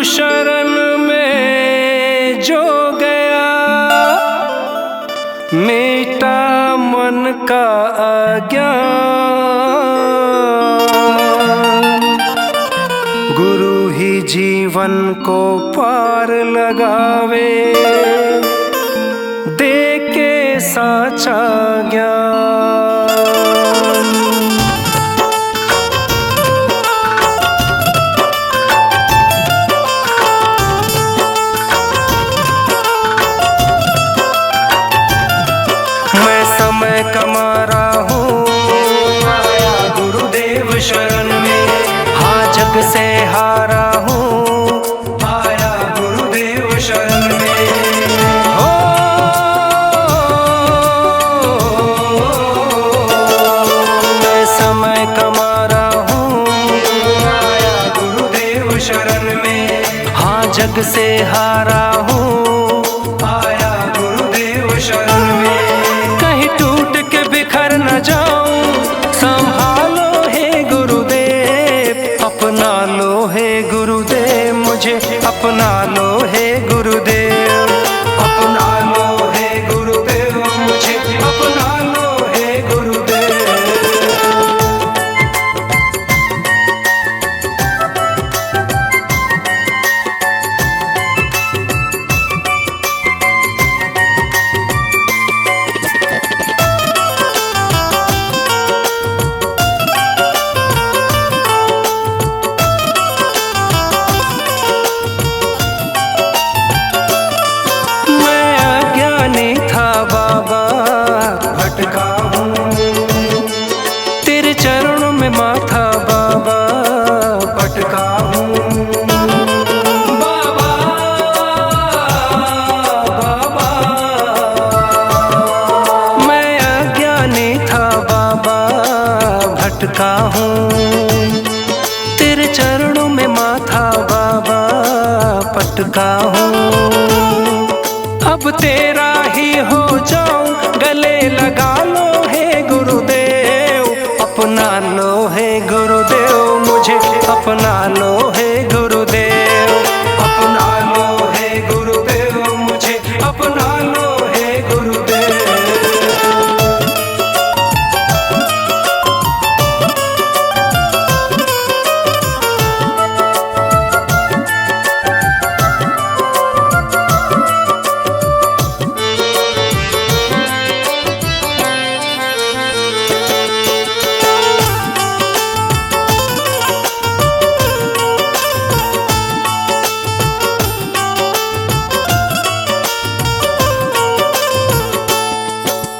शरण में जो गया, मिटा मन का अज्ञान। गुरु ही जीवन को पार लगावे, दे के साचा ज्ञान। मैं समय कमा रहा हूँ, आया गुरुदेव शरण में। हाँ जग से हारा हूँ, आया गुरुदेव शरण में। हो मैं समय कमा रहा हूँ, आया गुरुदेव शरण में। हाँ जग से हारा हूँ, आया गुरुदेव शरण में। कहीं टूट के बिखर न जाऊं, संभालो हे गुरुदेव, अपना लो हे गुरुदेव, मुझे अपना लो हे गुरुदेव, अपना लो हे गुरुदेव, मुझे अपना लो हे गुरुदेव। भटका हूँ तेरे चरणों में माथा बाबा, भटका हूँ बाबा, बाबा। मैं अज्ञानी था बाबा, भटका हूँ तेरे चरणों में माथा बाबा, पटका हूँ। अब तेरा ही हो जाऊं, गले लगा लो हे गुरुदेव, अपना लो हे गुरुदेव, मुझे अपना लो हे गुरुदेव, अपना लो हे गुरुदेव, मुझे अपना लो हे गुरुदेव।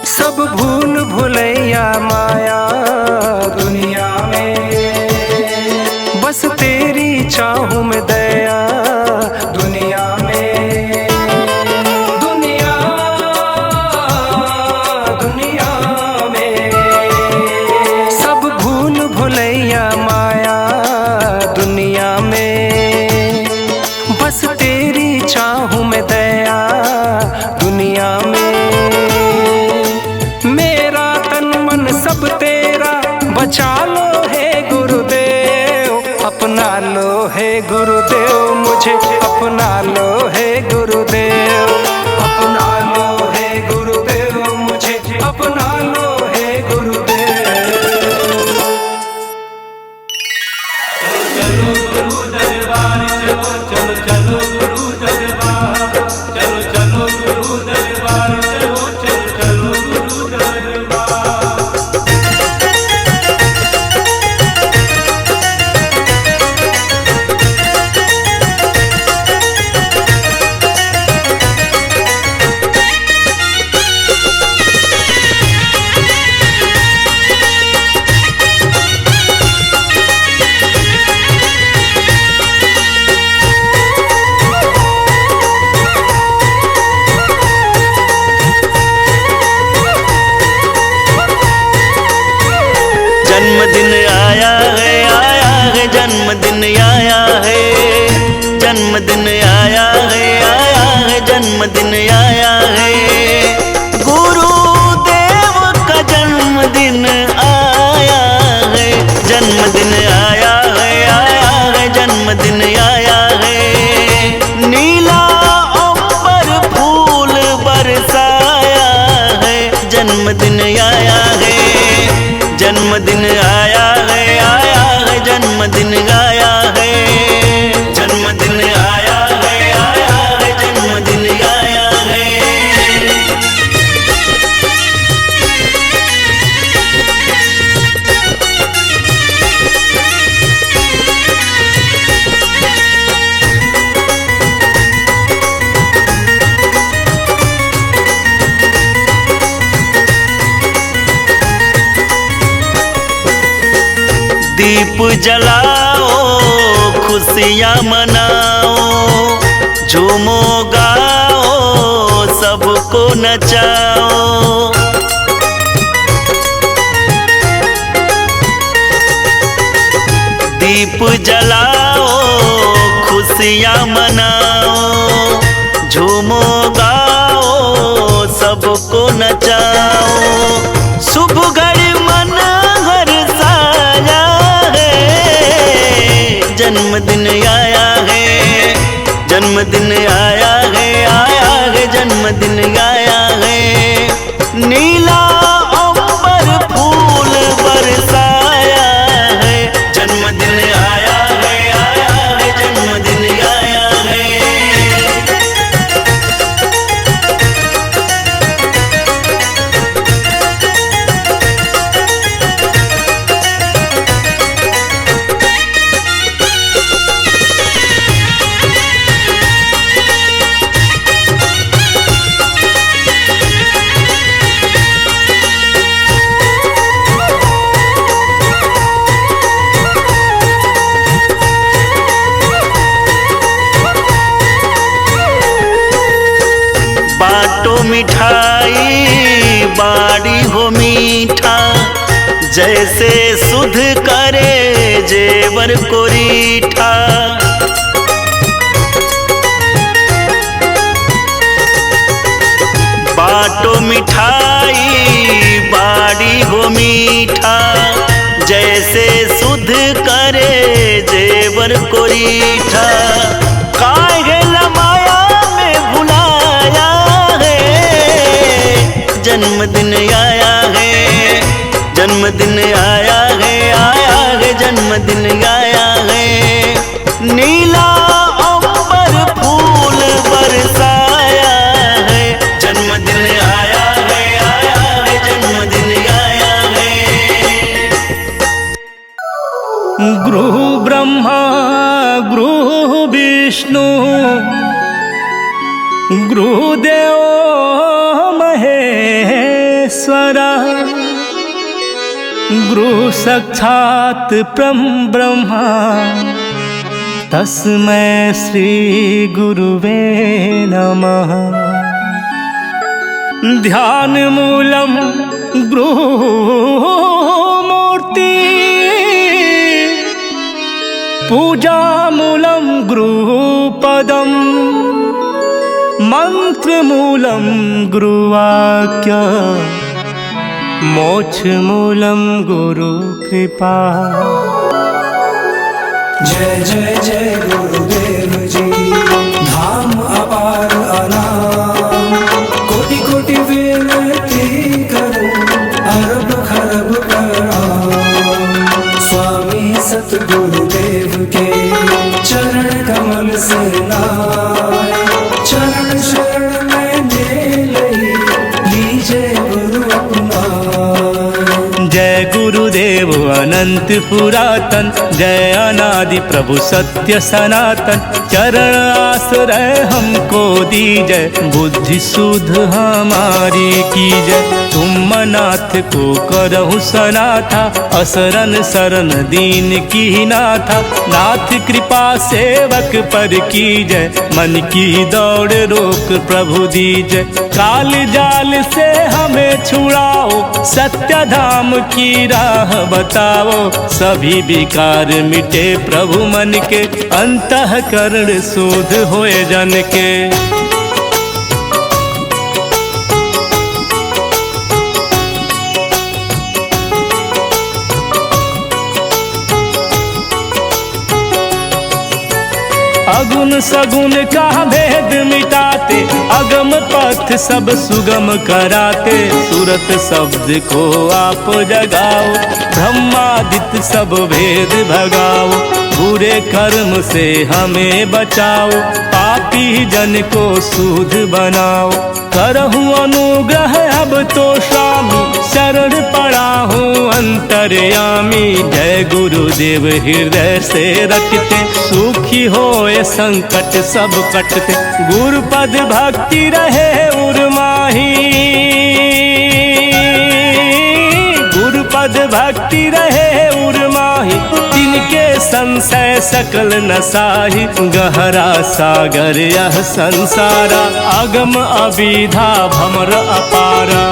सब भूल भुलैया माया दुनिया में, बस तेरी चाहूं में दया दुनिया में। दुनिया दुनिया में सब भूल भुलैया माया दुनिया में, बस तेरी चाहूं में दया दुनिया में। मेरा तन मन सब तेरा, बचा लो हे गुरुदेव, अपना लो हे गुरुदेव, मुझे अपना लो हे गुरुदेव, अपना लो हे गुरुदेव, मुझे अपना लो हे गुरुदेव। चलो गुरु दरबार चलो, चलो चलो गुरु दरबार, चलो चलो गुरु दरबार चलो, चलो चलो गुरु दरबार। जन्मदिन आया है जन्मदिन आया है, जन्मदिन आया है जन्मदिन आया है। गुरुदेव का जन्मदिन आया है, जन्मदिन आया है जन्मदिन आया है। दीप जलाओ खुशियाँ मनाओ, झूमो गाओ सबको नचाओ। दीप जलाओ खुशियाँ मनाओ, झूमो गाओ सबको नचाओ। शुभ घड़ी मन हर साया है, जन्मदिन आया है, जन्मदिन आया है, आया है जन्मदिन आया है। नीला अंबर फूल बरसाया है, जन्मदिन आया है, आया है जन्मदिन आया है। बाटो मिठाई बाड़ी हो मीठा, जैसे सुध करे जेवर को रीठा। बाटो मिठाई बाड़ी हो मीठा, जैसे सुध करे जेवर को रीठा। काहे लमाया में भुलाया है, जन्मदिन आया है, जन्मदिन आया है, आया है जन्मदिन आया है। नीला अंबर फूल बरसाया है, जन्मदिन आया है, आया है जन्मदिन आया है। गुरु ब्रह्मा गुरु विष्णु गुरुदेव महेश्वरा, गुरु साक्षात् परं ब्रह्मा तस्मै श्री गुरुवे नमः। ध्यान मूलम गुरु मूर्ति, पूजा मूलम गुरुपदम, मंत्र मूलम गुरुवाक्य, मोक्ष मूलम गुरु कृपा। जय जय जय गुरुदेव जी, धाम अपार अनाम, कोटि कोटि विनती करूं, अरब खरब प्रणाम। स्वामी सतगुरुदेव के चरण कमल से नाय, चरण शरण में ले लीजे गुरु अपनाय। जय गुरुदेव अनंत पुरातन, जय अनादि प्रभु सत्य सनातन। चरण आश्रय हमको दीजय, बुद्धि सुध हमारी कीजय। तुम नाथ को करहु सनाथा, असरन शरण दीन की नाथा। नाथ कृपा सेवक पर कीजय, मन की दौड़ रोक प्रभु दीजय। काल जाल से हमें छुड़ाओ, सत्य धाम की राह बताओ। सभी विकार मिटे प्रभु मन के, अंतःकरण शुद्ध होए जन के। अगुण सगुण का भेद मिटाते, अगम पथ सब सुगम कराते। सूरत शब्द को आप जगाओ, ब्रह्मादित्य सब भेद भगाओ। बुरे कर्म से हमें बचाओ, पापी जन को शुद्ध बनाओ। करहु अनुग्रह अब तो स्वामी, शरण पड़ा हूँ अंतर्यामी। जय गुरुदेव हृदय से रटते, सुखी होए संकट सब कटते। गुरुपद भक्ति रहे उर्माही, गुरुपद भक्ति रहे उर्माही। तीन के संशय सकल नसाही, गहरा सागर यह संसारा, अगम अविधा भमर अपारा।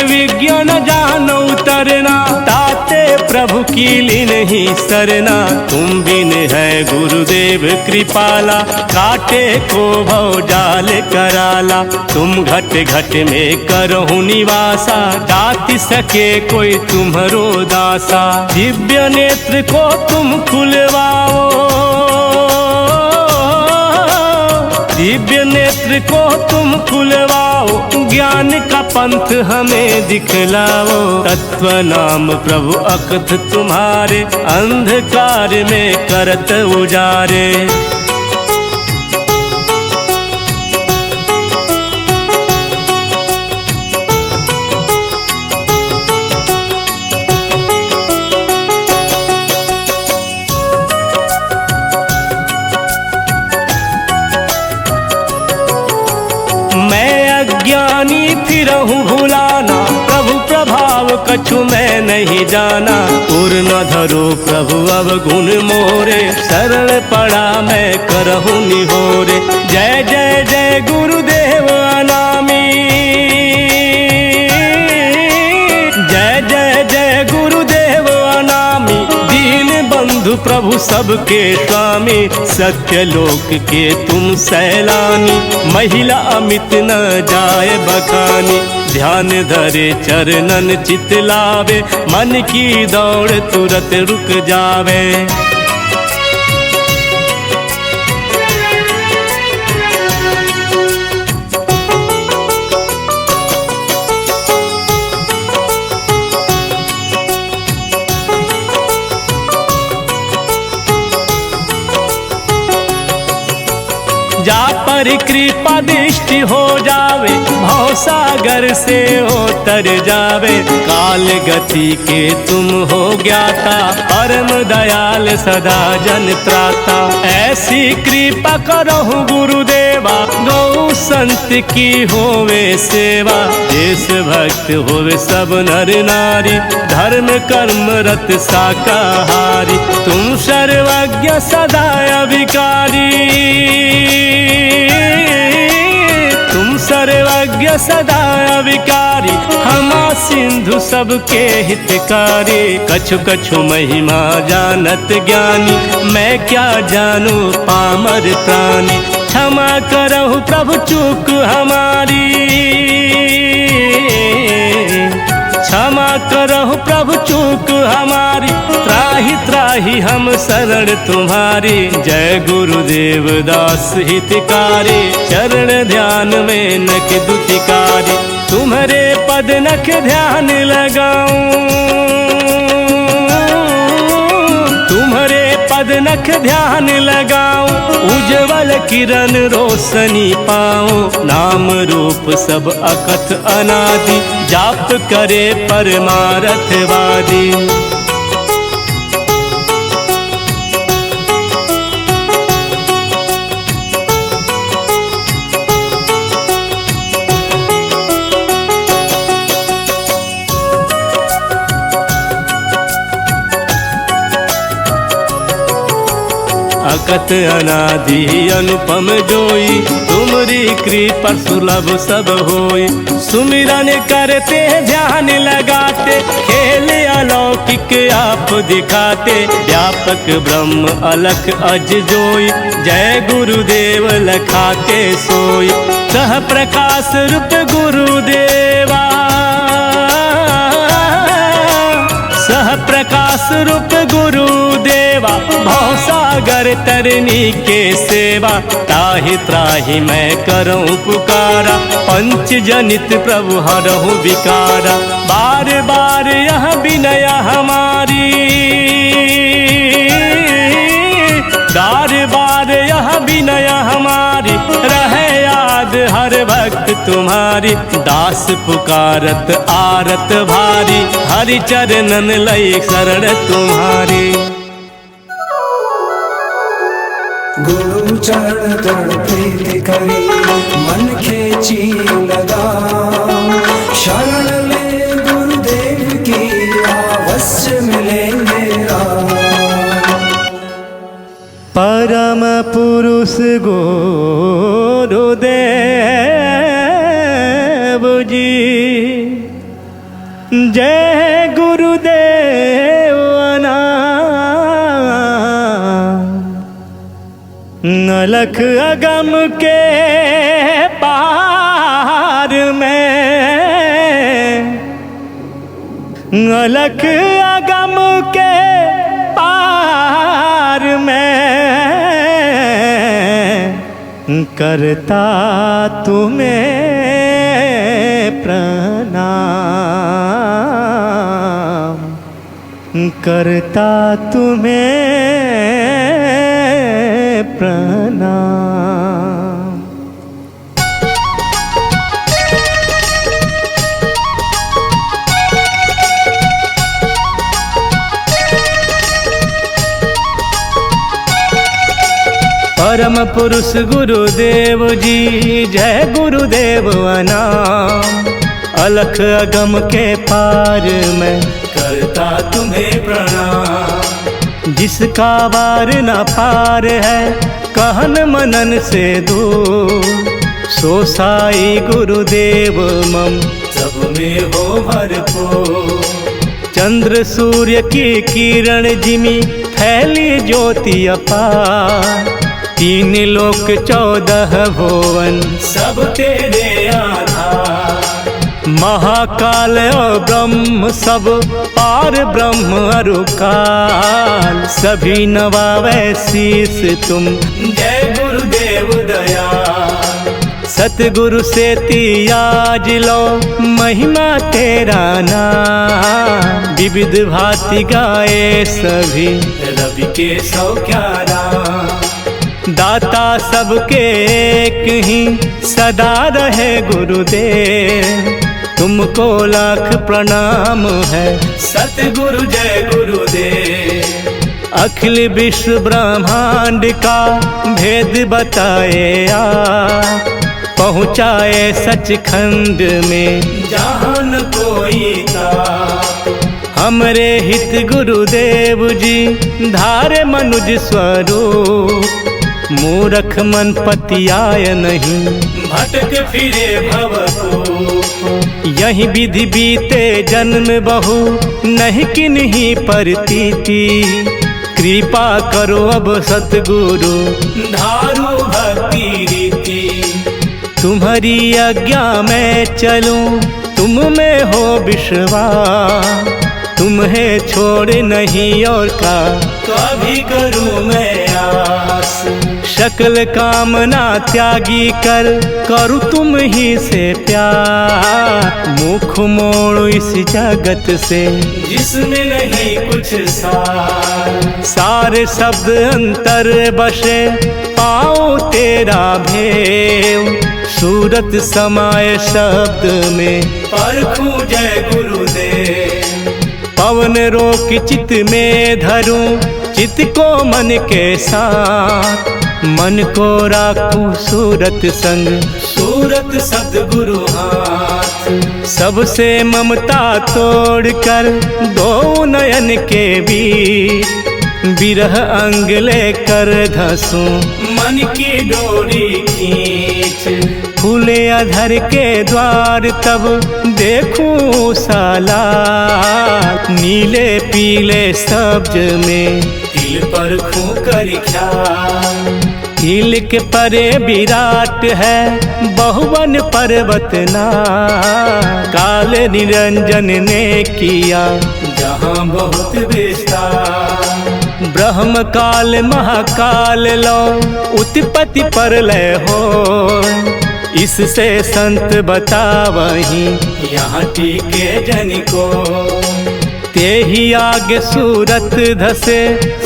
विज्ञान जानो तरना, ताते प्रभु की ली नहीं सरना। तुम बिन है गुरुदेव कृपाला, काटे को भव जाल कराला। तुम घट घट में करहु निवासा, दाति सके कोई तुम्हरो दासा। दिव्य नेत्र को तुम खुलवाओ, दिव्य नेत्र को तुम खुलवाओ। ज्ञान का पंथ हमें दिखलाओ, तत्व नाम प्रभु अकथ तुम्हारे। अंधकार में करत उजारे, ज्ञानी फिरहूँ भुलाना। प्रभु प्रभाव कछु मैं नहीं जाना, पूर्ण धरो प्रभु अवगुण मोरे। शरण पड़ा मैं करहूँ निहोरे, जय जय जय गुरुदेव अनामी। जय जय जय गुरुदेव अनामी, दीन बंधु प्रभु सबके स्वामी। सत्यलोक के तुम सैलानी, महिला अमित न जाए बखानी। ध्यान धरे चरणन चित लावे, मन की दौड़ तुरत रुक जावे। जा पर कृपा दृष्टि हो जावे, भव सागर से उतर जावे। काल गति के तुम हो ज्ञाता, परम दयाल सदा जन त्राता। ऐसी कृपा करहु गुरुदेवा, गौ संत की होवे सेवा। देश भक्त होवे सब नर नारी, धर्म कर्म रत शाकाहारी। तुम सर्वज्ञ सदा अविकारी, तुम सर्वज्ञ सदा अविकारी। हमा सिंधु सबके हितकारी, कछु कछु महिमा जानत ज्ञानी। मैं क्या जानू पामर प्राणी, क्षमा करहु प्रभु चूक हमारी। क्षमा करहु प्रभु चूक हमारी, त्राहि त्राहि हम शरण तुम्हारी। जय गुरुदेव दास हितकारी, चरण ध्यान में नख दुतिकारी। तुम्हारे पद नख ध्यान लगाऊं, तुम्हारे पद नख ध्यान लगाऊं। उज्जवल किरण रोशनी पाऊं, नाम रूप सब अकथ अनादि। जाप करे परमार्थवादी, अकथ अनादि अनुपम जोई। तुमरी कृपा सुलभ सब होई, सुमिरन करते ध्यान लगाते। खेल अलौकिक आप दिखाते, व्यापक ब्रह्म अलख अज जोई। जय गुरुदेव लखाते सोई, सह प्रकाश रूप गुरुदेवा। सह प्रकाश रूप गुरुदेवा, भव सागर तरनी के सेवा। ताहि त्राहि मैं करऊं पुकारा, पंच जनित प्रभु हरहु विकारा। बार बार यह विनय हमारी, बार बार यह विनय हमारी। रहे याद हर भक्त तुम्हारी, दास पुकारत आरत भारी। हरि चरणन लई शरण तुम्हारी। गुरु चरण तरण प्रीति करी मन खेची लगा शरण ले गुरुदेव की अवश्य मिलेंगे राम। परम पुरुष गुरुदेव जी जय गुरुदेव अलख अगम के पार में अलख अगम के पार में करता तुम्हें प्रणाम करता तुम्हें प्रणाम। परम पुरुष गुरुदेव जी जय गुरुदेव अनाम अलख अगम के पार में करता तुम्हें प्रणाम। जिसका वार न पार है कहन मनन से दूर सो साई गुरुदेव मम सब में हो भरपूर। चंद्र सूर्य की किरण जिमी फैली ज्योति अपार तीन लोक 14 भुवन सब तेरे आधार। महाकाल और ब्रह्म सब पार ब्रह्म अरुकाल सभी नवावे शीस तुम जय गुरुदेव दयाल। सतगुरु से तियाज लो महिमा तेरा नाम विविध भांति गाए सभी रवि के सौ क्यारा। दाता सबके एक ही सदा रहे गुरुदेव तुमको लाख प्रणाम है सतगुरु जय गुरुदेव। अखिल विश्व ब्रह्मांड का भेद बताए आप पहुँचाए सचखंड में जहाँ न कोई था। हमरे हित गुरुदेव जी धारे मनुज स्वरूप मूरख मन पतियाय नहीं भटक फिरे भवकूप। यही विधि बीते जन्म बहु नहीं किन्हीं परतीति कृपा करो अब सतगुरु धारो भक्ति रीति। तुम्हारी आज्ञा में चलूं तुम में हो विश्वास तुम्हें छोड़ नहीं और का कभी करूं मैं आस। सकल कामना त्यागी कर करूं तुम ही से प्यार मुख मोड़ो इस जगत से जिसमें नहीं कुछ सार। सारे शब्द अंतर बसे पाओ तेरा भेव सूरत समाये शब्द में परखूं जय गुरुदेव। पवन रोक चित में धरूं चित को मन के साथ मन को राखूं सूरत संग सूरत सद्गुरु हाथ। सबसे ममता तोड़कर दो नयन के बीच बिरह अंग लेकर धंसूं मन की डोरी खींच। खुले अधर के द्वार तब देखूं साला नीले पीले सब्ज में तिल पर खू कर ख्याल। तिल के परे विराट है बहुवन पर्वतना काल निरंजन ने किया जहाँ बहुत विस्तार। ब्रह्म काल महाकाल लो उत्पत्ति परलय हो इससे संत बतावहीं यहाँ टीके जन को। ते ही आगे सूरत धसे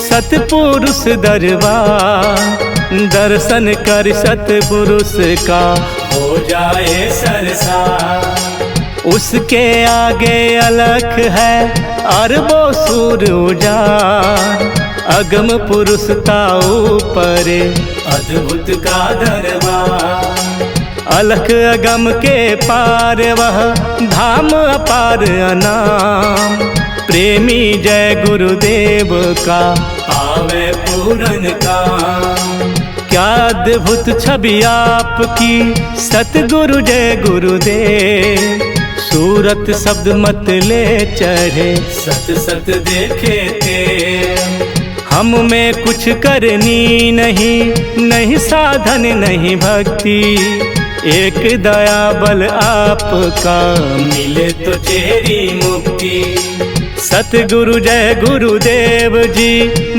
सतपुरुष दरबार दर्शन कर सतपुरुष का हो जाए सरसार। उसके आगे अलख है अरबों सूर उजाड़ अगम पुरुष का ऊपर अद्भुत का दरबार। अलख अगम के पार वह धाम अपार अनाम। प्रेमी जय गुरुदेव का पावे पूरन का। क्या अद्भुत छवि आपकी सतगुरु जय गुरुदेव। सूरत शब्द मत ले चढ़े सत सत देखे ते। हम में कुछ करनी नहीं साधन नहीं भक्ति। एक दया बल आपका मिले तो चेरी मुक्ति। सतगुरु जय गुरुदेव जी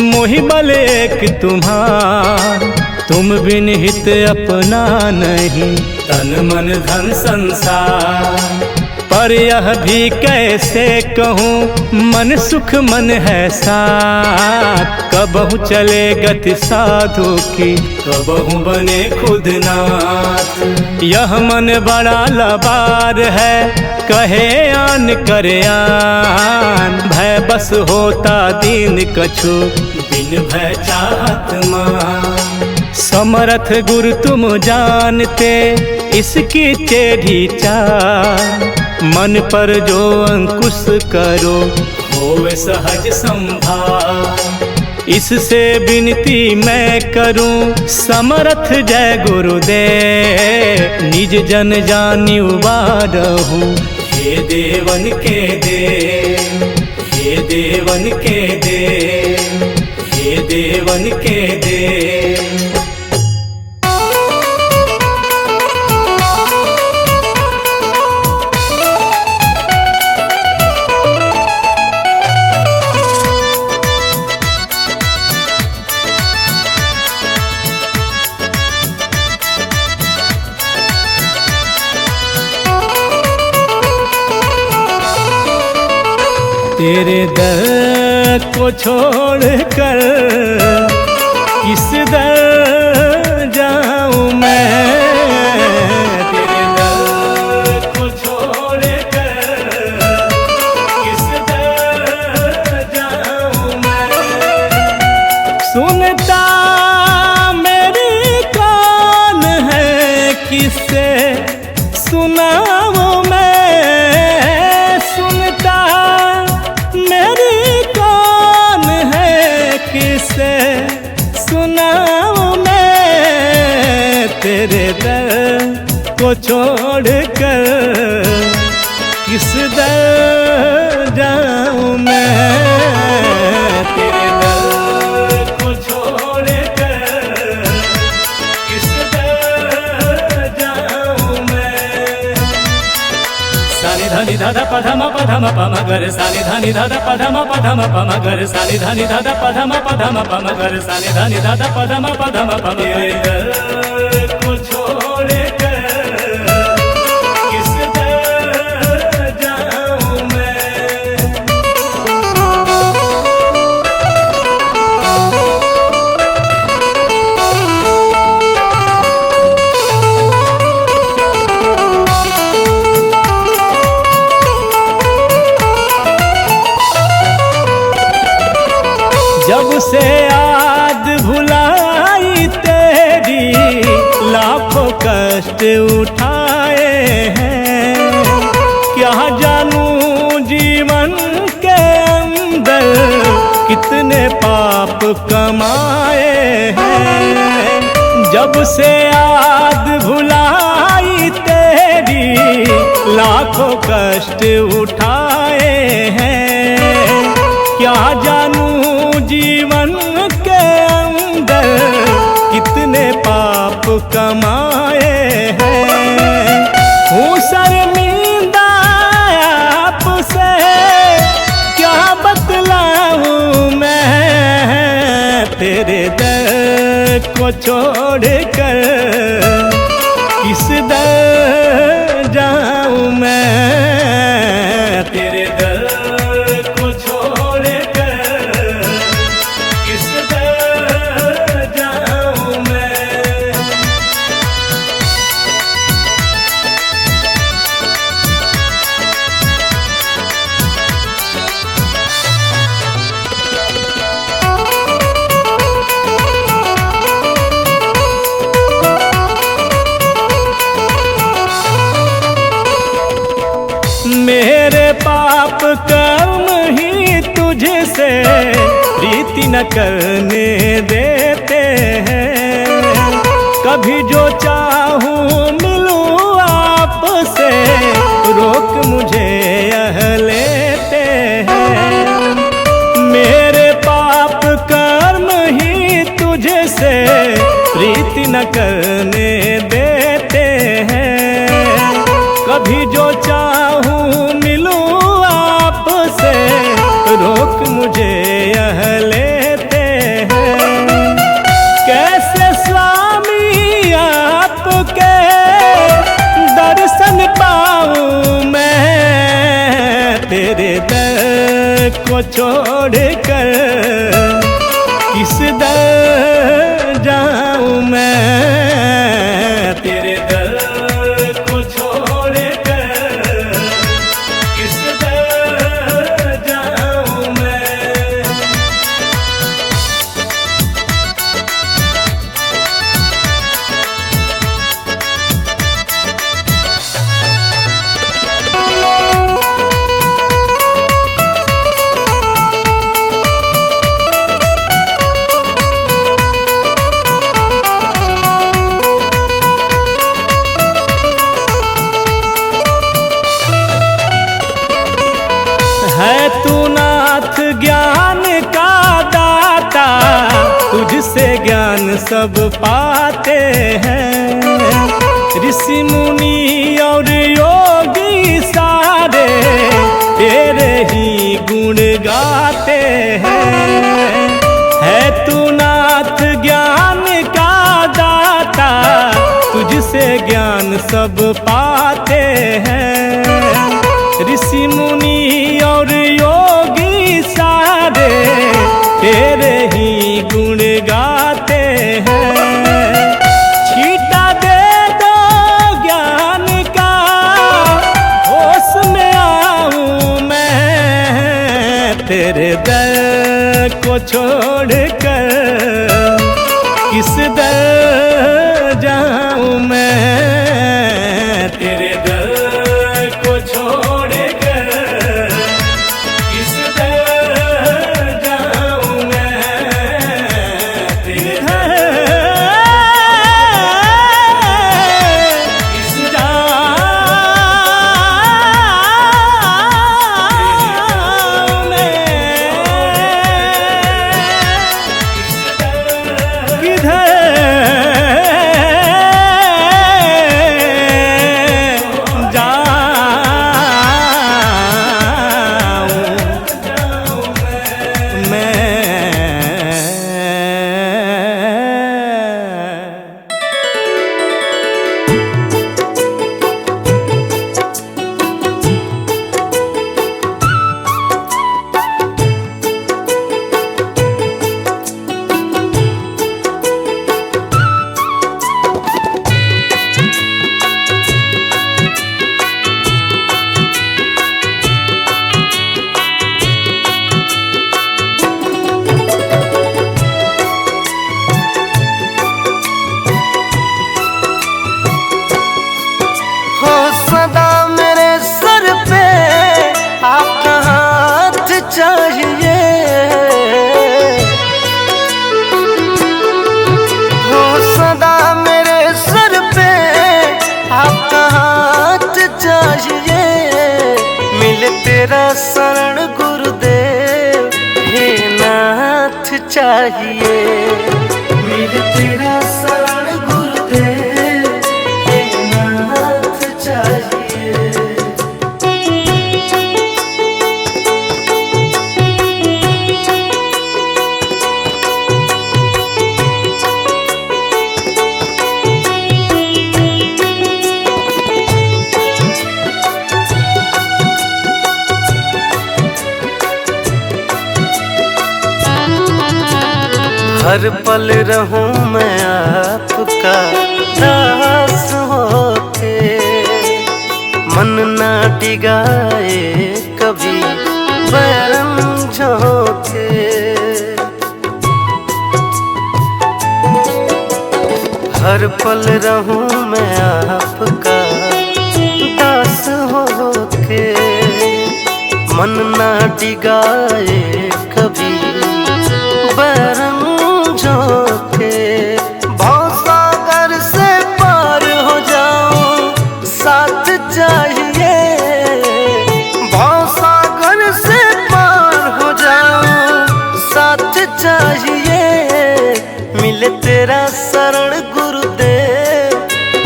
मोहि बल एक तुम्हार। तुम बिन हित अपना नहीं तन मन धन संसार। पर यह भी कैसे कहूँ मन सुख मन है साथ। कबहु चले गति साधु की कबहु बने खुद नाथ। यह मन बड़ा लबार है कहे आन करे आन। भय बस होता दीन कछु बिन भय चाहत मान। समर्थ गुरु तुम जानते इसकी टेढ़ी चाल। मन पर जो अंकुश करो होवे सहज संभाल। इससे विनती मैं करूं समर्थ जय गुरुदेव। निज जन जानि उबारहु हे देवन के देव। हे देवन के देव। हे देवन के देव। तेरे दर को छोड़कर किस दर जाऊं मैं। तेरे दर को छोड़कर किस दर जाऊं मैं। सुनता मेरी कौन है किससे सुनाऊं मैं। सुनता मेरी कौन है किससे सुनाऊं मैं। तेरे दर को छोड़कर किस दर जाऊं मैं। तेरे दर को छोड़कर किस दर जाऊं मैं। सानि धनि धाधा पधम पधम पम गर। सानि धनि धाधा पधम पधम पम गर। सानि धनि धाधा पधम पधम पम गर। सानि धनि धाधा पधम पधम पम गर। को छोड़े कर किस दर जाऊं मैं। जब से याद भुलाई तेरी लाखों कष्ट उठाए हैं। क्या जानूं जीवन के अंदर कितने पाप कमाए हैं। जब से याद भुलाई तेरी लाखों कष्ट उठाए हैं। क्या जानूं जीवन के अंदर कितने पाप कमाए हैं। हूँ शर्मिंदा आपसे क्या बतलाऊं मैं। तेरे दर को छोड़कर किस दर जाऊं मैं। तेरे दर को छोड़कर किस दर जाऊं मैं। न करने देते हैं। कभी जो चाहूं मिलूं आपसे, रोक मुझे यह लेते हैं। मेरे पाप कर्म ही तुझसे प्रीति न करने देते हैं। कभी जो चाहूं मिलूं आपसे, रोक मुझे यह लेते हैं। कैसे स्वामी आपके दर्शन पाऊं मैं, तेरे दर को छोड़कर किस दर जाऊं मैं, तेरे दर को छोड़कर किस दर जाऊं मैं। है तू नाथ ज्ञान का दाता, तुझसे ज्ञान सब पाते हैं। ऋषि मुनि और योगी सारे तेरे ही गुण गाते हैं। है तू नाथ ज्ञान का दाता, तुझसे ज्ञान सब पाते हैं। ऋषि मुनि और योगी सारे तेरे ही गुण गाते हैं। छीटा दे दो ज्ञान का, होश में आऊं मैं, तेरे दर को छोड़कर किस दर जाऊं मैं, तेरे दर को छोड़कर किस दर जाऊं मैं, तेरे दर किस जाऊं मैं, किधर तेरा शरण गुरुदेव हे नाथ चाहिए। मेरे तेरा शरण गुरुदेव हे नाथ चाहिए। हर पल रहूं मैं आपका दास होके, मन ना डिगाए कभी बैरम झोंके। हर पल रहूं मैं आपका दास होके, मन ना डिगाए कभी शरण गुरुदेव,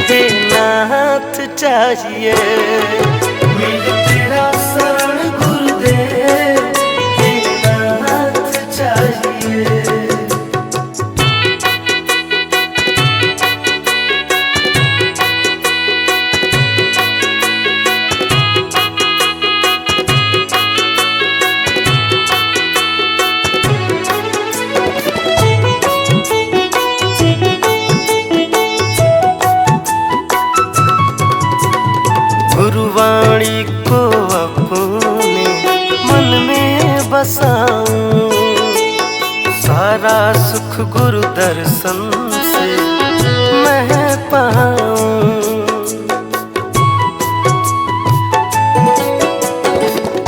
हे नाथ चाहिए। मिले तेरा शरण गुरुदेव, हे नाथ चाहिए। गुरुवाणी को अपने मन में बसाऊं, सारा सुख गुरु दर्शन से मैं पाऊं।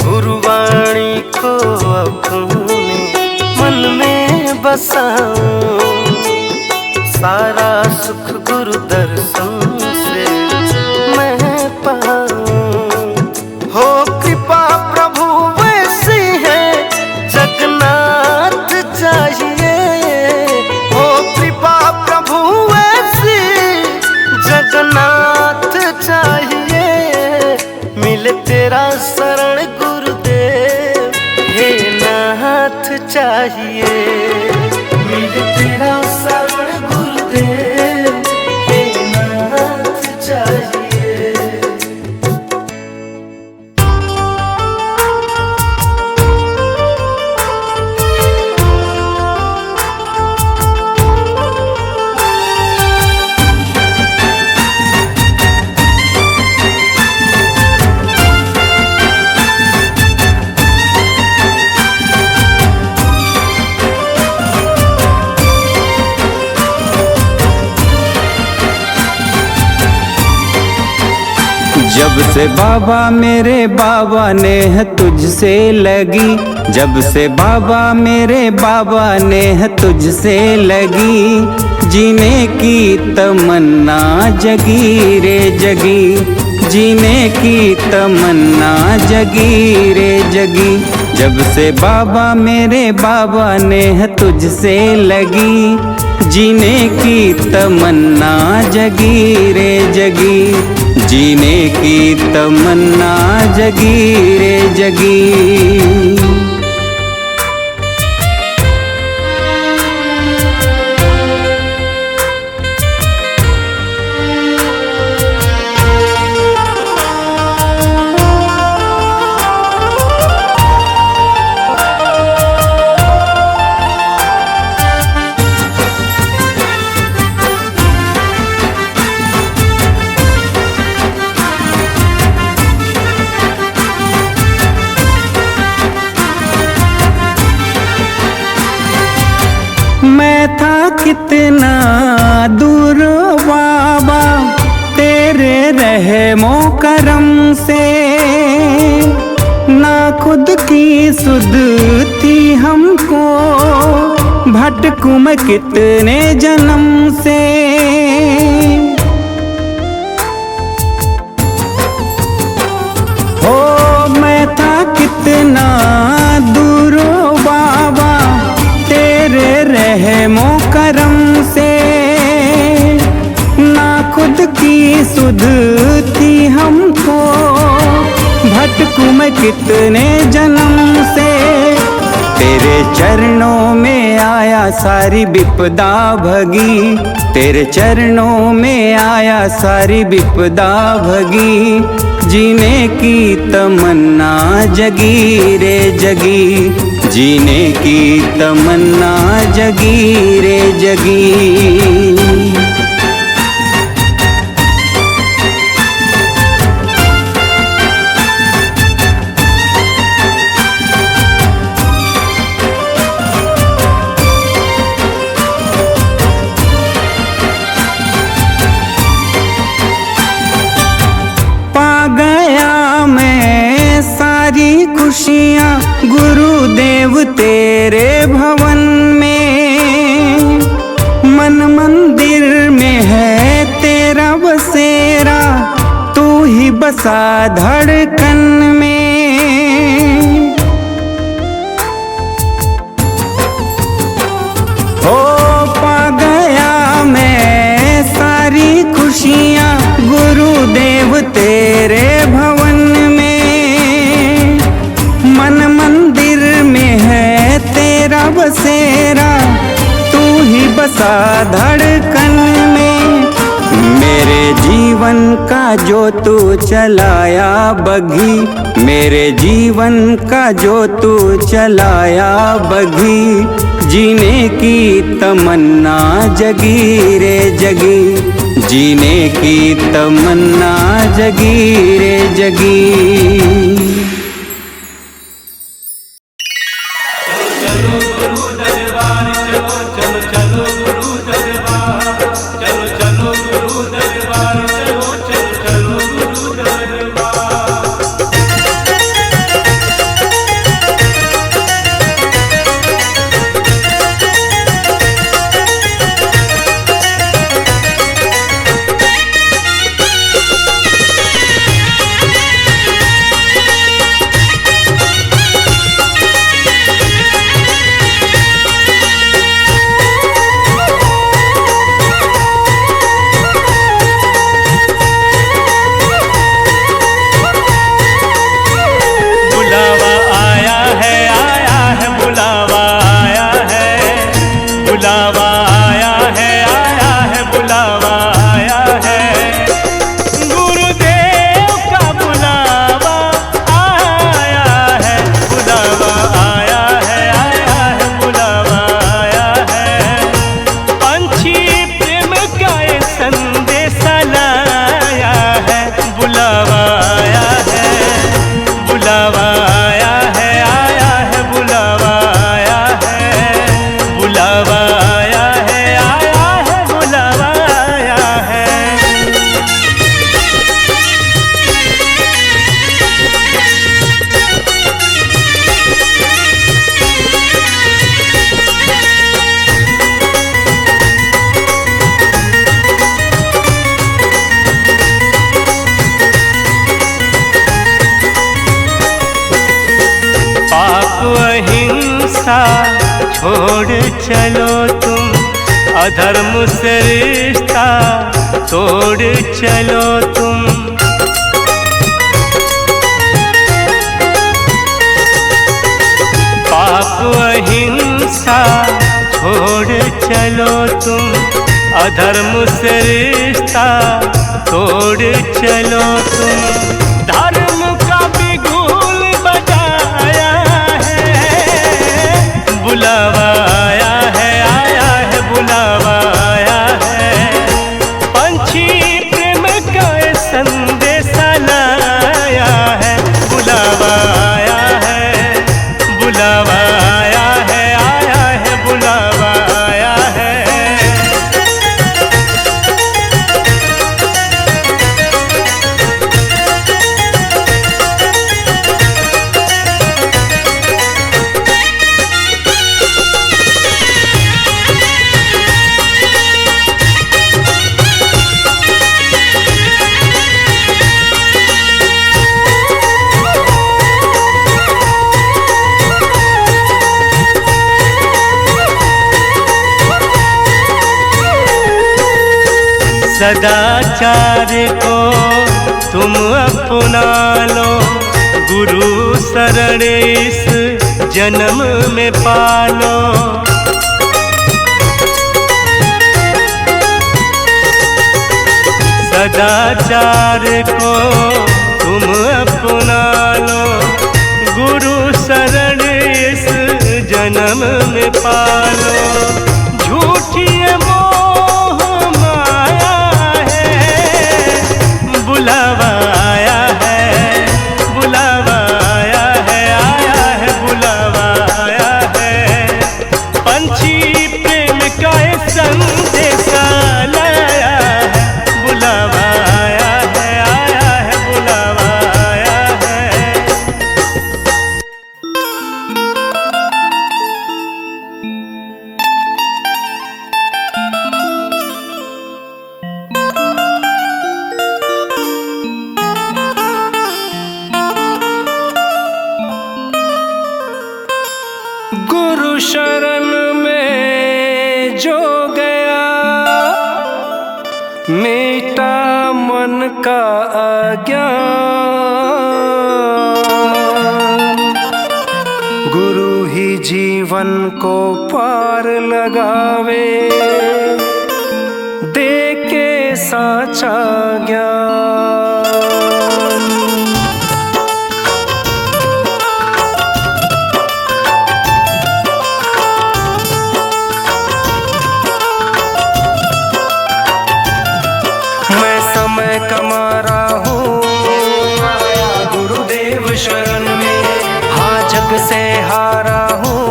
गुरुवाणी को अपने मन में बसाऊं, सारा सुख गुरु दर्शन से मैं पाऊं। हो कृपा प्रभु वैसी है, जगन्नाथ चाहिए। हो कृपा प्रभु वैसी, जगन्नाथ चाहिए। मिले तेरा शरण गुरुदेव, हे नाथ चाहिए। मिले तेरा शरण गुरुदेव, हे नाथ चाहिए। जब से बाबा मेरे बाबा ने है तुझसे लगी, जब से बाबा मेरे बाबा ने है तुझसे लगी, जीने की तमन्ना जगी रे जगी, जीने की तमन्ना जगी रे जगी। जब से बाबा मेरे बाबा ने है तुझसे लगी, जीने की तमन्ना जगी रे जगी, जीने की तमन्ना जगी रे जगी। मैं था कितना दूर बाबा तेरे रहमो करम से, ना खुद की सुध थी हमको, भटकूं मैं कितने जन्म से। हो मैं था कितना दूर बाबा तेरे रहमो करम से, ना खुद की सुध थी हमको, भटकूं मैं कितने जन्म से। तेरे चरणों में आया सारी विपदा भगी, तेरे चरणों में आया सारी विपदा भगी, जीने की तमन्ना जगी रे जगी, जीने की तमन्ना जगी रे जगी। खुशियाँ गुरुदेव तेरे भवन में, मन मंदिर में है तेरा बसेरा, तू ही बसा धड़कन में। हो पा गया मैं धड़कन में। मेरे जीवन का जो तू चलाया बघी, मेरे जीवन का जो तू चलाया बघी, जीने की तमन्ना जगी रे जगी, जीने की तमन्ना जगी रे जगी। छोड़ चलो तुम, अधर्म से रिश्ता तोड़ चलो तुम। पाप अहिंसा छोड़ चलो तुम, अधर्म से रिश्ता तोड़ चलो तुम। धर्म का बिगुल बजाया है, बुलावा आया है बुलावा आया है। पंछी प्रेम का संदेशा लाया है, बुलावा आया है बुलावा आया है बुलावा आया है। सदाचार को तुम अपना लो, गुरु शरण इस जन्म में पालो। सदाचार को तुम अपना लो, गुरु शरण इस जन्म में पालो। झूठी बुलावा आया है बुलावा आया है बुलावा आया है। पंछी प्रेम का संदेशा लाया है, बुलावा आया है बुलावा आया है। गुरु शरण में जो गया, मिटा मन का अज्ञान। गुरु ही जीवन को पार लगावे, साचा ज्ञान। मैं समय कमा रहा हूँ आया गुरुदेव शरण में, हाँ जग से हारा हूँ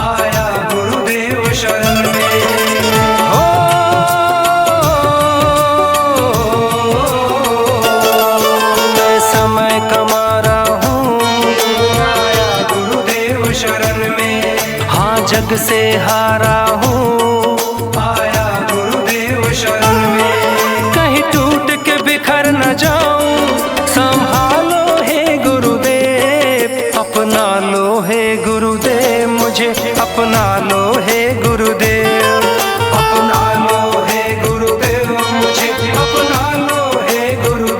आया गुरुदेव शरण में। हो मैं समय कमा रहा हूँ आया गुरुदेव शरण में, हाँ जग से हारा हूँ आया गुरुदेव शरण में। कहीं टूट के बिखर न जाऊं, संभालो हे गुरुदेव, अपना लो हे गुरुदेव मुझे, अपना लो हे गुरुदेव, अपना लो हे गुरुदेव मुझे, अपना लो हे गुरुदेव।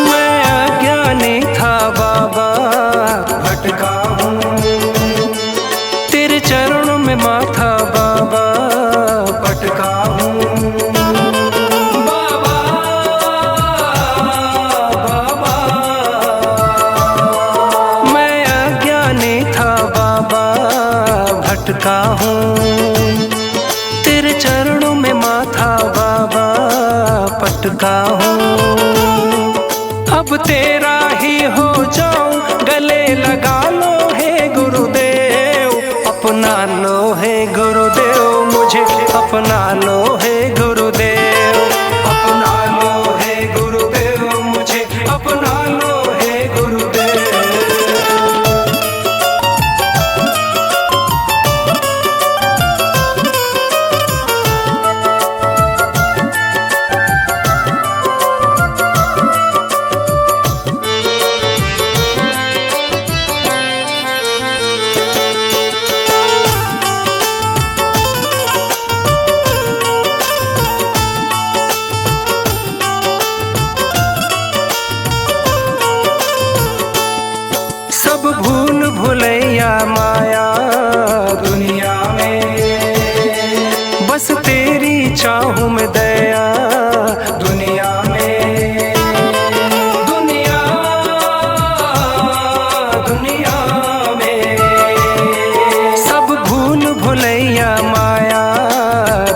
मैं अज्ञानी था बाबा, भटका हूँ तेरे चरणों में माथा बाबा, पटका हूँ बाबा, बाबा। मैं अज्ञानी था बाबा, भटका हूँ तेरे चरणों में माथा बाबा, पटका हूँ। अब तेरा ही हो जाऊं, गले लगा लो हे गुरुदेव, अपना लो हे गुरुदेव मुझे, अपना लो हे गुरुदेव, अपना लो हे गुरुदेव मुझे, अपना लो हे गुरुदेव। सब भूल भुलैया माया दुनिया में, बस तेरी चाहूं मैं दया दुनिया में, दुनिया दुनिया में। सब भूल भुलैया माया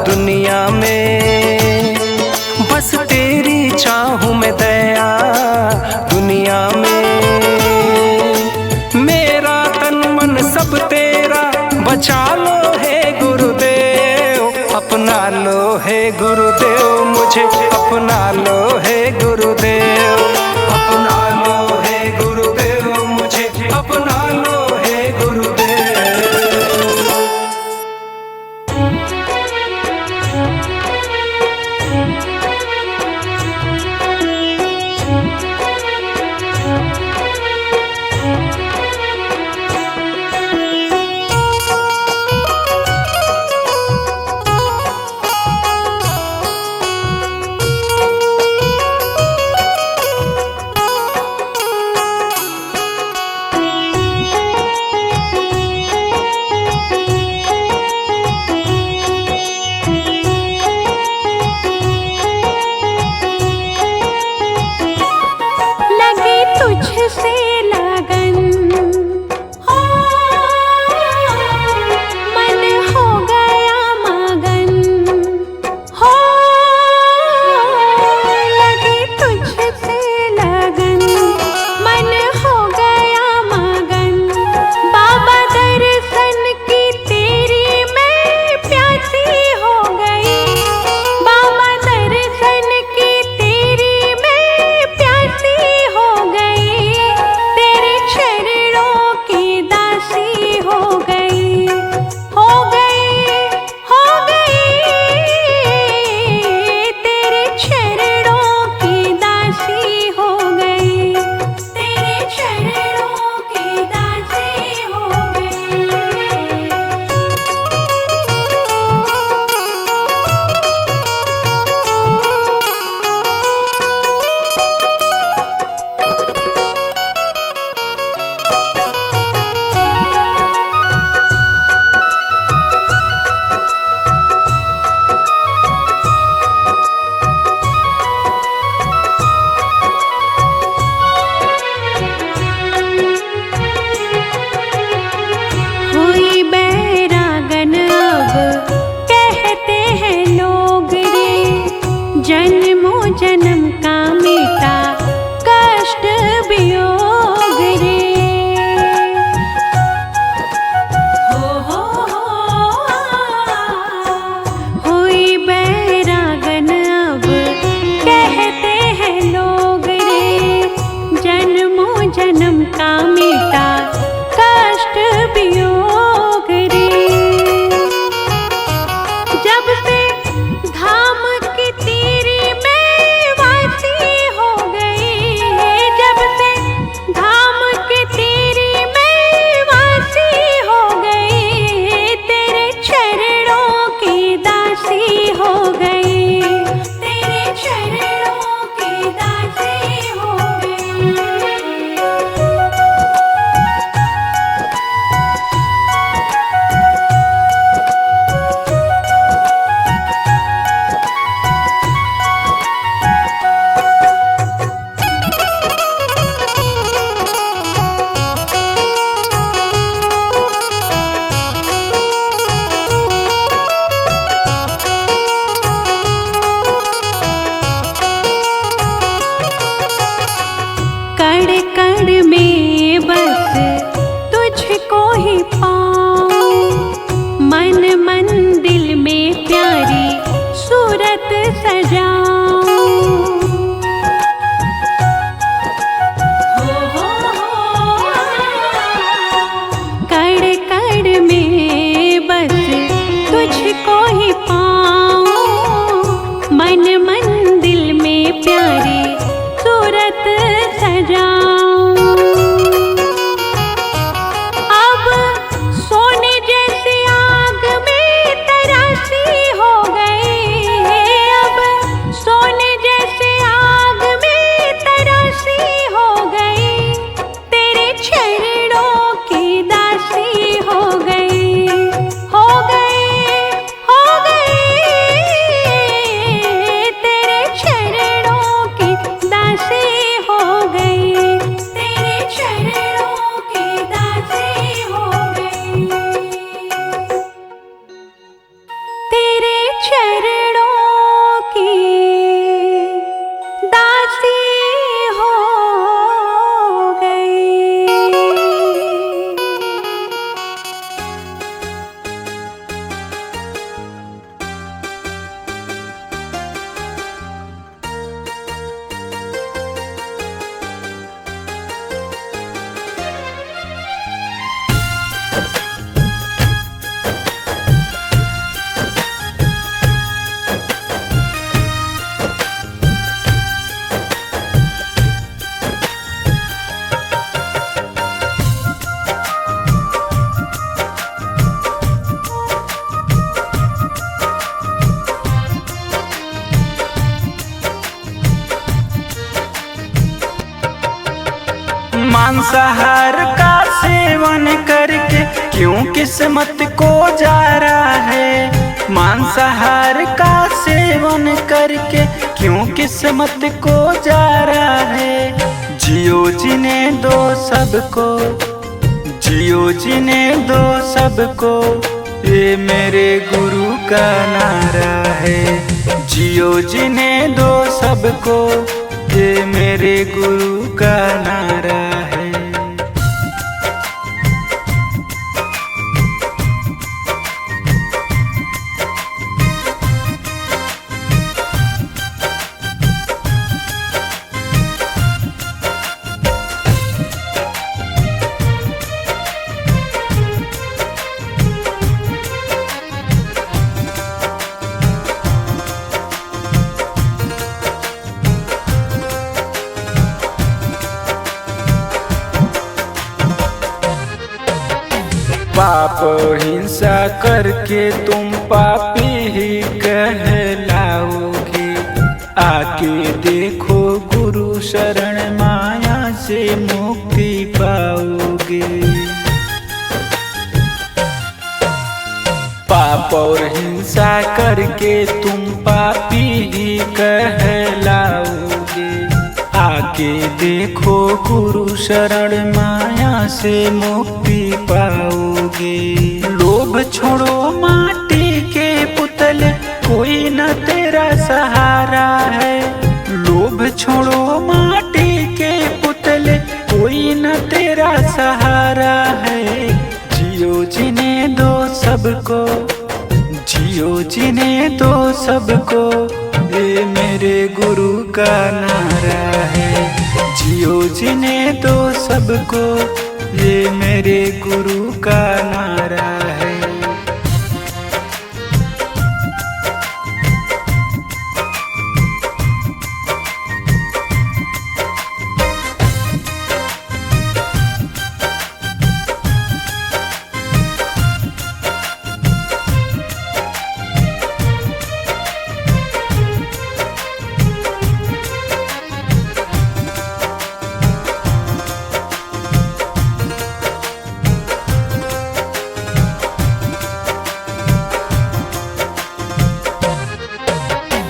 दुनिया में, बस तेरी चाहूं मैं दया दुनिया में। मेरा तन मन सब तेरा, बचा लो हे गुरुदेव, अपना लो हे गुरुदेव मुझे, अपना लो हे गुरुदेव, अपना लो हे गुरुदेव मुझे, अपना लो हे गुरुदेव। मन का मीठा कष्ट वियोग रे। जब से धाम की तीरी में वासी हो गई, जब से धाम की तीरी में वासी हो गई, तेरे चरणों की दासी हो गई, तेरे चरणों की दासी हो गई। कण कण में बस तुझको ही पाऊं, मन मन दिल में प्यारी सूरत सजाऊं। कण कण में बस तुझको ही पाऊं, मन मन दिल में प्यारी सूरत सजाऊं। अब सोने जैसी आग में तरासी हो गई, अब सोने जैसी आग में तरासी हो गई, तेरे चरणों की दासी हो गई, हो गई, हो गई, तेरे चरणों की दासी हो गई, तेरे चरणों की दासी हो गई, तेरे चरणों की दासी हो गई। मांसाहार का सेवन करके क्यों किस्मत को जा रहा है, मांसाहार का सेवन करके क्यों किस्मत को जा रहा है। जियो जीने दो सबको, जियो जीने दो सबको, ये मेरे गुरु का नारा है। जियो जीने दो सबको, ये मेरे गुरु का नारा है। पाप हिंसा करके तुम पापी ही कहलाओगे, आके देखो गुरु शरण माया से मुक्ति पाओगे। पाप और हिंसा करके तुम पापी ही कहलाओगे, आके देखो गुरु शरण माया से मुक्ति पाओगे। लोभ छोड़ो माटी के पुतले, कोई न तेरा सहारा है। लोभ छोड़ो माटी के पुतले, कोई न तेरा सहारा है। जियो जीने दो सबको, जियो जीने दो सबको, ये मेरे मेरे गुरु का नारा है। जियो जीने दो सबको, ये मेरे गुरु का नारा है।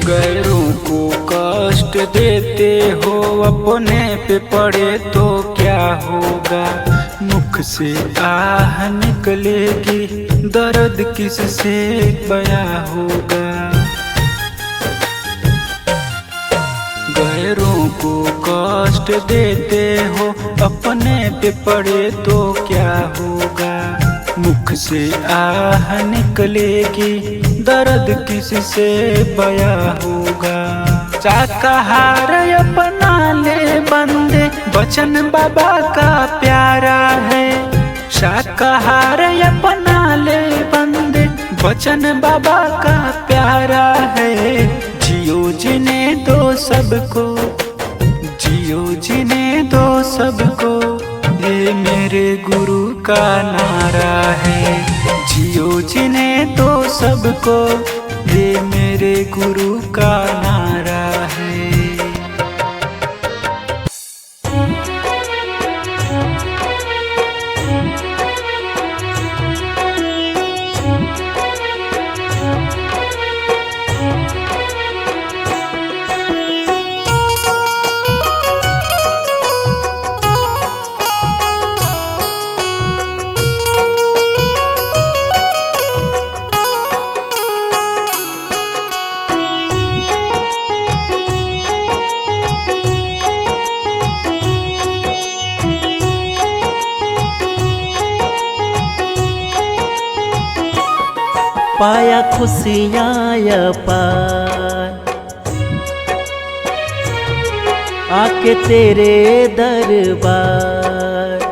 गैरों को कष्ट देते हो, अपने पे पड़े तो क्या होगा। मुख से आह निकलेगी, दर्द किससे बयां होगा। गैरों को कष्ट देते हो, अपने पे पड़े तो क्या होगा। मुख से आह निकलेगी, दर्द किससे बयां होगा। शाकाहार अपना ले बंदे, वचन बाबा का प्यारा है। शाकाहार अपना ले बंदे, वचन बाबा का प्यारा है। जियो जीने दो सबको, जियो जीने दो सबको, ये मेरे गुरु का नारा है। जियो जीने दो सबको, ये मेरे गुरु का नारा है। पाया खुशियाँ पार, आके तेरे दरबार।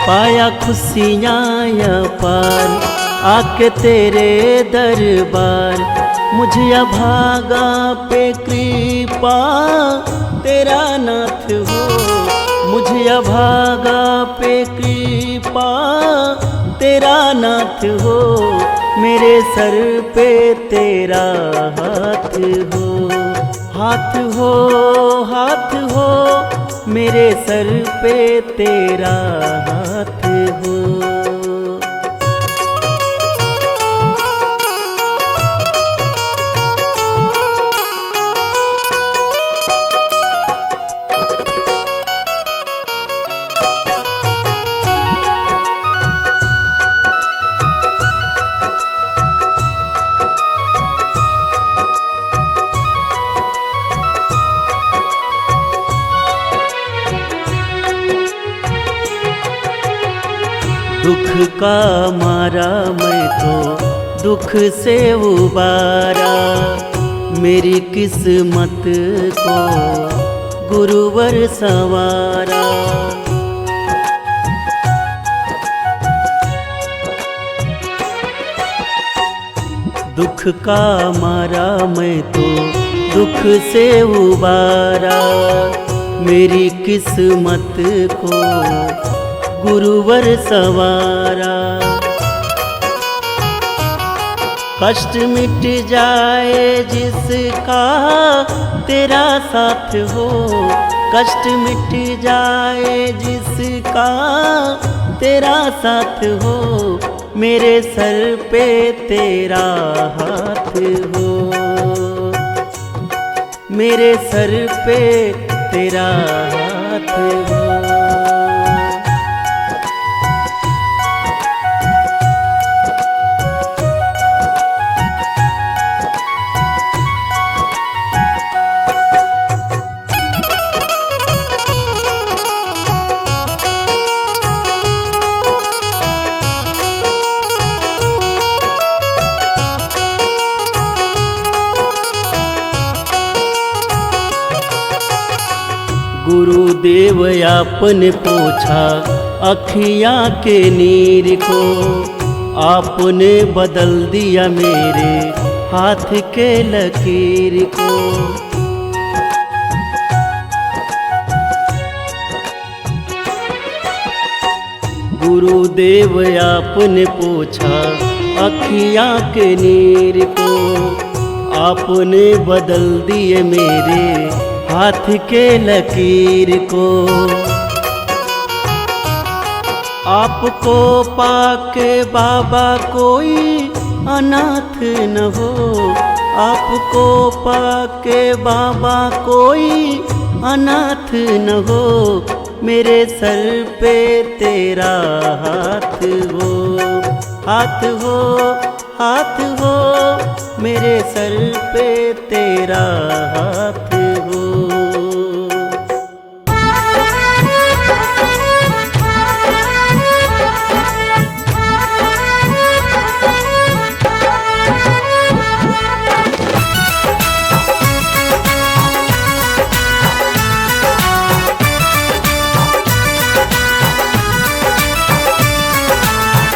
पाया खुशियाँ पार, आके तेरे दरबार। मुझे अभागा पे कृपा तेरा नाथ हो, मुझे अभागा पे कृपा तेरा नाथ हो। मेरे सर पे तेरा हाथ हो, हाथ हो, हाथ हो। मेरे सर पे तेरा हाथ हो। दुख का मारा मैं तो दुख से उबारा। मेरी किस्मत को गुरुवर संवारा। दुख का मारा मैं तो दुख से उबारा। मेरी किस्मत को गुरुवर संवारा। कष्ट मिट जाए जिसका तेरा साथ हो, कष्ट मिट जाए जिसका तेरा साथ हो। मेरे सर पे तेरा हाथ हो, मेरे सर पे तेरा हाथ हो। गुरुदेव आपने पोछा अखियाँ के नीर को, आपने बदल दिया मेरे हाथ के लकीर को। गुरुदेव आपने पोछा अखियाँ के नीर को, आपने बदल दिए मेरे हाथ के लकीर को। आपको पाके बाबा कोई अनाथ न हो, आपको पाके बाबा कोई अनाथ न हो। मेरे सर पे तेरा हाथ हो, हाथ हो, हाथ हो, मेरे सर पे तेरा हाथ हो।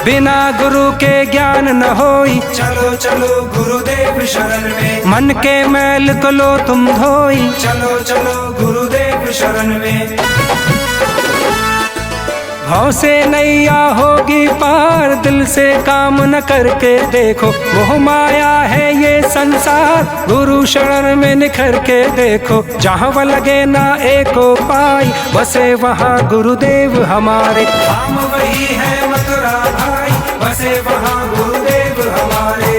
बिना गुरु के ज्ञान न होई, चलो चलो गुरुदेव शरण में। मन के मैल को लो तुम धोई, चलो चलो गुरुदेव शरण में। भाव से नैया होगी पार, दिल से काम न करके देखो। मोह माया है ये संसार, गुरु शरण में निखर के देखो। जहाँ वो लगे ना एको पाई, बसे वहाँ गुरुदेव हमारे। हम वही है मथुरा भाई, बसे वहाँ गुरुदेव हमारे।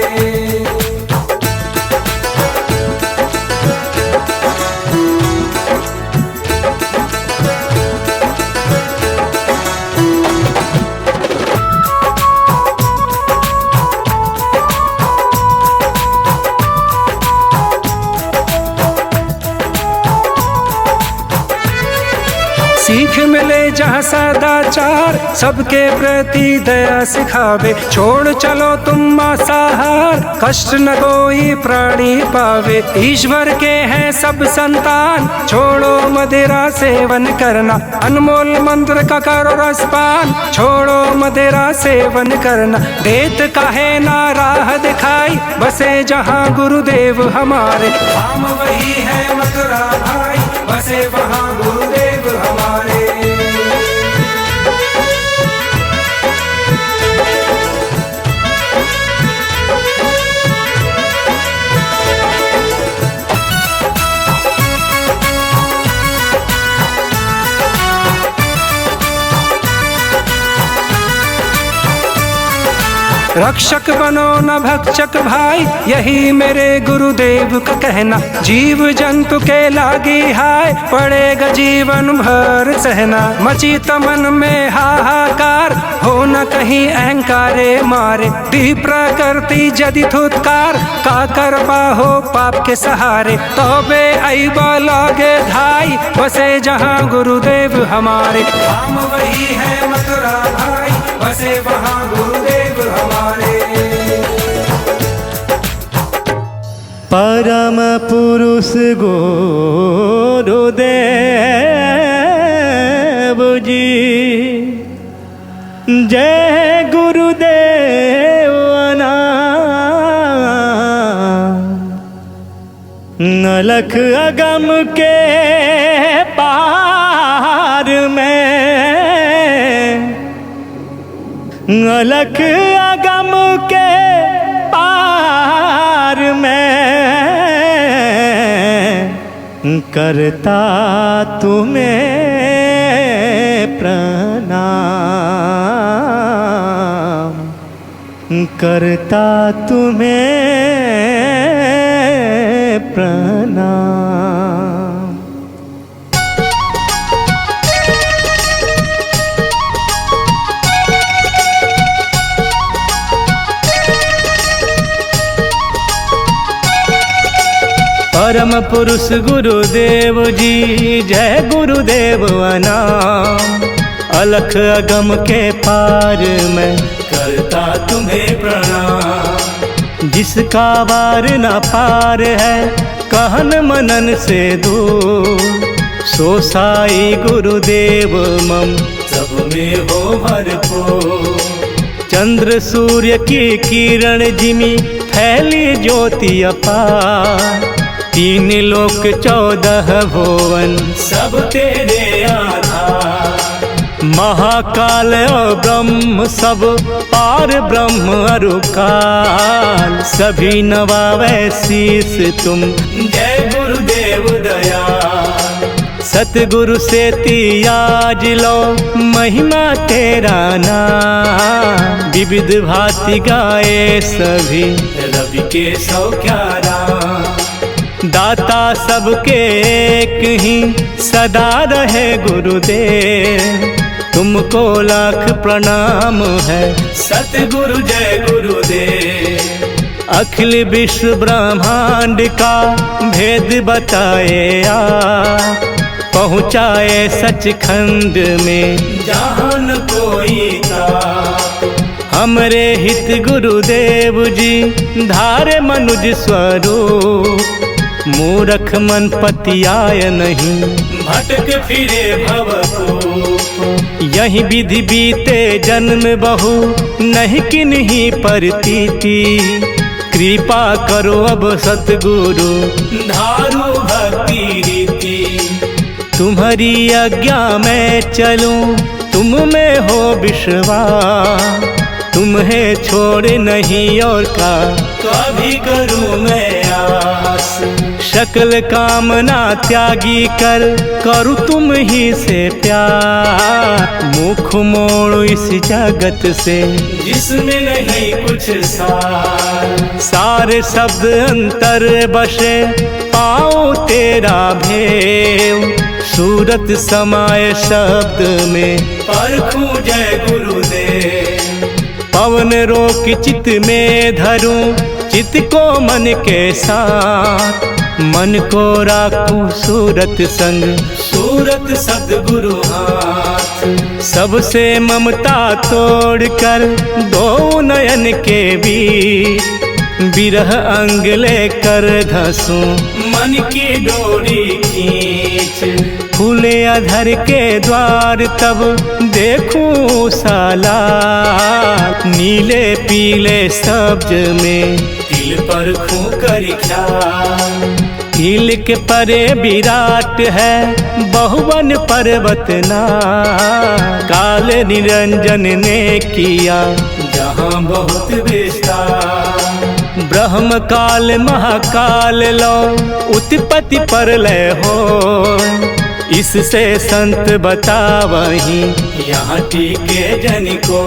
सीख मिले जहाँ सदाचार, सबके प्रति दया सिखावे। छोड़ चलो तुम मांसाहार, कष्ट न कोई प्राणी पावे। ईश्वर के हैं सब संतान, छोड़ो मदिरा सेवन करना। अनमोल मंत्र का करो रसपान, छोड़ो मदिरा सेवन करना। देत काहे ना राह दिखाई, बसे जहाँ गुरुदेव हमारे। हम वही है मथुरा भाई, बसे वहाँ गुरुदेव हमारे। रक्षक बनो न भक्षक भाई, यही मेरे गुरुदेव का कहना। जीव जंतु के लागी हाय, पड़ेगा जीवन भर सहना। मची तमन में हाहाकार, हो न कहीं अहंकारे मारे। दी प्रकृति यदि थुतकार, का करबा हो पाप के सहारे। तौबे ऐबा लागे धाई, बसे जहाँ गुरुदेव हमारे। हम वही है मथुरा भाई, बसे वहाँ गुरुदेव हमारे। परम पुरुष गुरुदेव जी, जय गुरुदेव अलख अगम के पार में, अलख अगम के पार में करता तुम्हें प्रणाम, करता तुम्हें प्रणाम। परम पुरुष गुरुदेव जी, जय गुरुदेव अनाम। अलख अगम के पार में करता तुम्हें प्रणाम। जिसका वार न पार है कहन मनन से दूर, सो साई गुरुदेव मम सब में हो भरपूर। चंद्र सूर्य की किरण जिमी फैली ज्योति अपार। 3 लोक 14 भुवन सब तेरे आधार। महाकाल और ब्रह्म सब पार ब्रह्म अरुकाल। सभी नवावे शीस तुम जय गुरुदेव दयाल। सतगुरु से तियाज लो महिमा तेरा नाम। विविध भांति गाए सभी रवि के 111। दाता सबके एक ही सदा रहे गुरुदेव। तुमको लाख प्रणाम है सतगुरु जय गुरुदेव। अखिल विश्व ब्रह्मांड का भेद बताए आप। पहुँचाए सचखंड में जहाँ न कोई था। हमरे हित गुरुदेव जी धारे मनुज स्वरूप। मूरख मन पतियाय नहीं भटक फिरे भवकूप। यही विधि बीते जन्म बहु नहीं किन्हीं परतीति। कृपा करो अब सतगुरु धारो भक्ति रीति। तुम्हारी आज्ञा में चलूं तुम में हो विश्वास। तुम्हें छोड़ नहीं और का कभी करूं मैं आस। सकल कामना त्यागी कर करूं तुम ही से प्यार। मुख मोड़ इस जगत से जिसमें नहीं कुछ सार। सारे शब्द अंतर बसे पाओ तेरा भेव। सूरत समाये शब्द में परखूं जय गुरुदेव। पवन रोक चित में धरूं चित को मन के साथ। मन को राखूं सूरत संग सूरत सद्गुरु हाथ। सबसे ममता तोड़कर दो नयन के बीच। बिरह अंग लेकर धंसूं मन की डोरी खींच। खुले अधर के द्वार तब देखूं साला। नीले पीले सब्ज में तिल पर खू कर ख्याल। तिल के परे विराट है बहुवन पर्वतना। काल निरंजन ने किया जहाँ बहुत विस्तार। ब्रह्म काल महाकाल लो उत्पत्ति प्रलय हो। इससे संत बतावहीं यहाँ टीके जन को।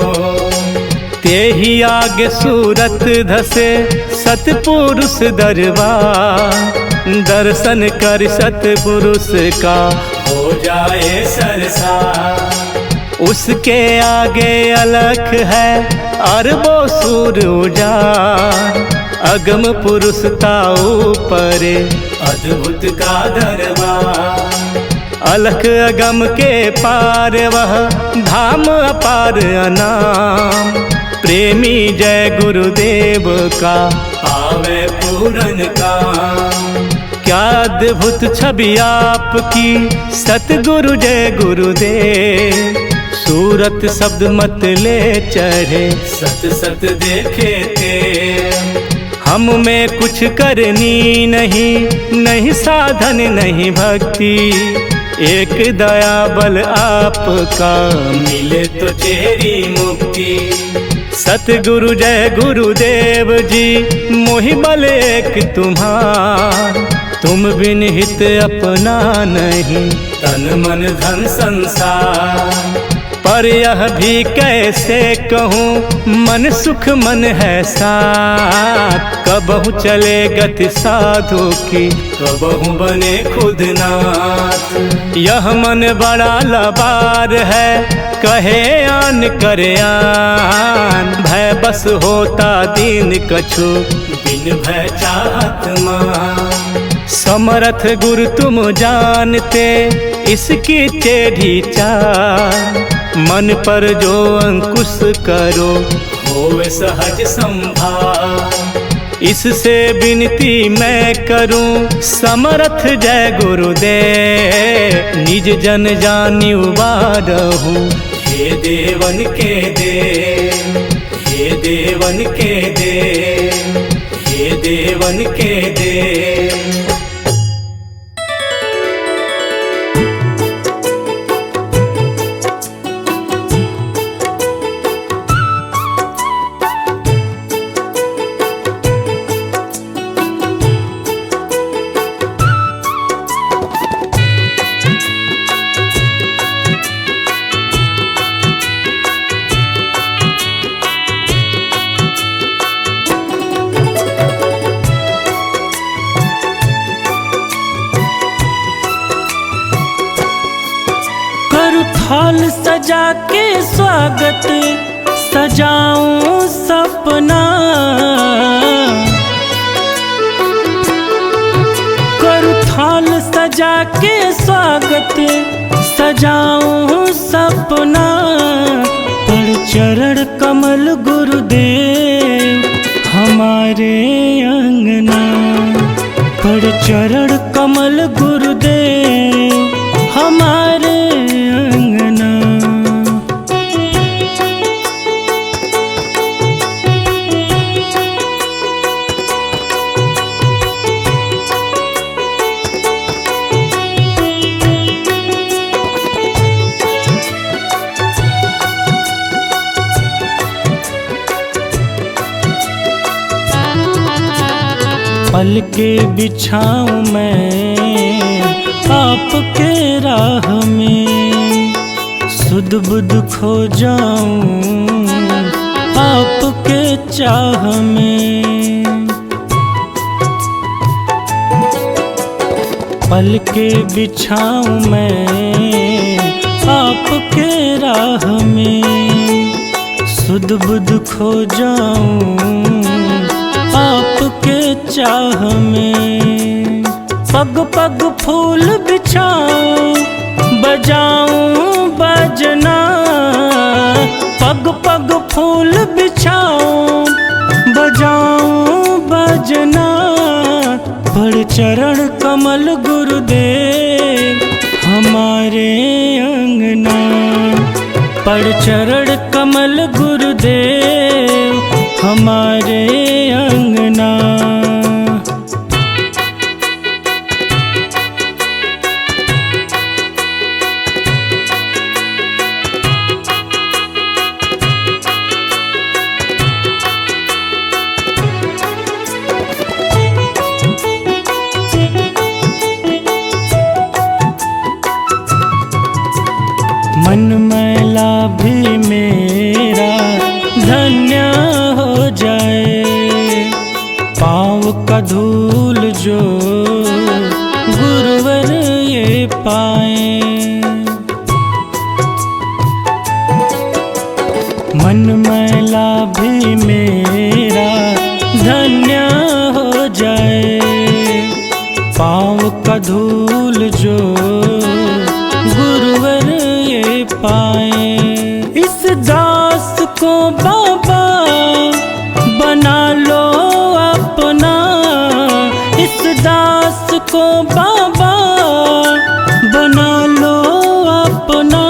ते ही आगे सूरत धसे सतपुरुष दरबार। दर्शन कर सतपुरुष का हो जाए सरसार। उसके आगे अलख है अरबों सूर उजाड़। अगम पुरुष ताऊ परे अद्भुत का दरबार। अलख अगम के पार वह धाम अपार अनाम। प्रेमी जय गुरुदेव का आवे पूरन का। क्या अद्भुत छवि आपकी सतगुरु जय गुरुदेव। सूरत शब्द मत ले चढ़े सत सत देखे ते। हम में कुछ करनी नहीं साधन नहीं भक्ति। एक दया बल आपका मिले तो चेरी मुक्ति। सतगुरु जय गुरुदेव जी मोहि बल एक तुम्हार। तुम बिन हित अपना नहीं तन मन धन संसार। पर यह भी कैसे कहूँ मन सुख मन है साथ। कबहु चले गति साधु की कबहु बने खुद नाथ। यह मन बड़ा लबार है कहे आन करे आन। भय बस होता दीन कछु बिन भय चाहत मान। समर्थ गुरु तुम जानते इसकी टेढ़ी चाल। मन पर जो अंकुश करो होवे सहज संभाल। इससे विनती मैं करूं समर्थ जय गुरुदेव। निज जन जानि उबारहूं हे देवन के देव, हे देवन के देव, हे देवन के देव। थाल सजा के स्वागत सजाऊं सपना, करूं थाल सजा के स्वागत सजाऊं सपना। पर चरण कमल गुरुदेव हमारे अंगना, पर चरण कमल गुरुदेव हमारे अंगना। पल के बिछाऊं मैं आपके राह में, सुध बुध खो जाऊं आपके चाह में। पल के बिछाऊं मैं आपके राह में, सुध बुध खो जाऊं आपके चाह में। पग पग फूल बिछाऊं बजाऊं बजना, पग पग फूल बिछाऊं बजाऊं बजना। पर चरण कमल गुरुदेव हमारे अंगना, पर चरण कमल गुरुदेव हमारे अंगना। मन मैला भी मेरा धन्य हो जाए, पाँव का धूल जो गुरुवर ये पाए। मन मैला भी मेरा धन्य हो जाए, पाँव का धूल जो गुरुवर ये पाए। इस दास को बाबा बना लो अपना, इस दास को बाबा बना लो अपना।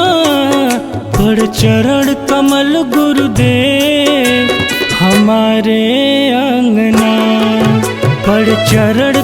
पर चरण कमल गुरुदेव हमारे अंगना, पर चरण